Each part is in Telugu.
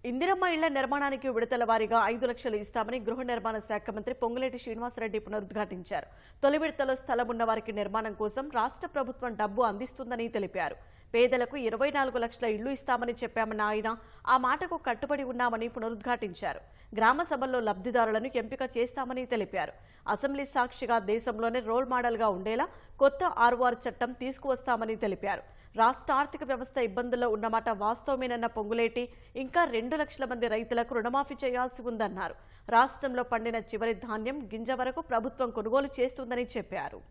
ఇందిరమ్మ ఇళ్ల నిర్మాణానికి విడతల వారీగా 5 లక్షలు ఇస్తామని గృహ నిర్మాణ శాఖ మంత్రి పొంగులేటి శ్రీనివాసరెడ్డి పునరుద్ఘాటించారు. తొలి విడతలో స్థలం ఉన్న వారికి నిర్మాణం కోసం రాష్ట్ర ప్రభుత్వం డబ్బు అందిస్తుందని తెలిపారు. పేదలకు 24 లక్షల ఇళ్లు ఇస్తామని చెప్పామన్న ఆయన ఆ మాటకు కట్టుబడి ఉన్నామని పునరుద్ఘాటించారు. గ్రామ సభల్లో లబ్ధిదారులను ఎంపిక చేస్తామని తెలిపారు. అసెంబ్లీ సాక్షిగా దేశంలోనే రోల్ మోడల్గా ఉండేలా కొత్త ఆర్ఓఆర్ చట్టం తీసుకువస్తామని తెలిపారు. రాష్ట్ర ఆర్థిక వ్యవస్థ ఇబ్బందుల్లో ఉన్నమాట వాస్తవమేనన్న పొంగులేటి ఇంకా 2 లక్షల మంది రైతులకు రుణమాఫీ చేయాల్సి ఉందన్నారు. రాష్ట్రంలో పండిన చివరి ధాన్యం గింజ వరకు ప్రభుత్వం కొనుగోలు చేస్తుందని చెప్పారు.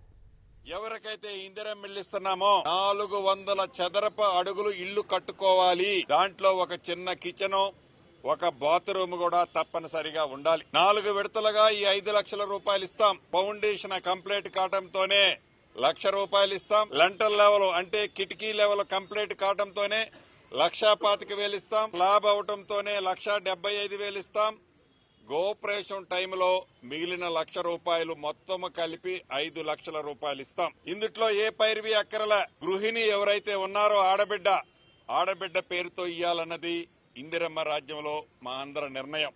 ఎవరికైతే ఇందిరమ్మ ఇల్లు ఇస్తున్నామో 400 చదరపు అడుగులు ఇల్లు కట్టుకోవాలి. దాంట్లో ఒక చిన్న కిచెన్, ఒక బాత్రూమ్ కూడా తప్పనిసరిగా ఉండాలి. 4 విడతలుగా ఈ 5 లక్షల రూపాయలు ఇస్తాం. ఫౌండేషన్ కంప్లీట్ కావడంతోనే ₹1,00,000 ఇస్తాం. లెంటర్ లెవెల్ అంటే కిటికీ లెవెల్ కంప్లీట్ కావడంతోనే ₹1,25,000 ఇస్తాం. స్లాబ్ అవటంతోనే ₹1,75,000 ఇస్తాం. గోపరేషన్ టైంలో మిగిలిన ₹1,00,000 మొత్తం కలిపి 5 లక్షల రూపాయలు ఇస్తాం. ఇందులో ఏ పైరువి అక్కరల గృహిణి ఎవరైతే ఉన్నారో ఆడబిడ్డ పేరుతో ఇయ్యాలన్నది ఇందిరమ్మ రాజ్యంలో మా అందరి నిర్ణయం.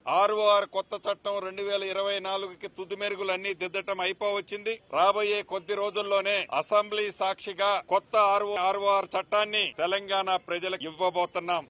ఆర్ఓఆర్ కొత్త చట్టం 2024కి తుది మెరుగులన్నీ దిద్దటం అయిపోవచ్చింది. రాబోయే కొద్ది రోజుల్లోనే అసెంబ్లీ సాక్షిగా కొత్త ఆర్ఓఆర్ చట్టాన్ని తెలంగాణ ప్రజలకు ఇవ్వబోతున్నాం.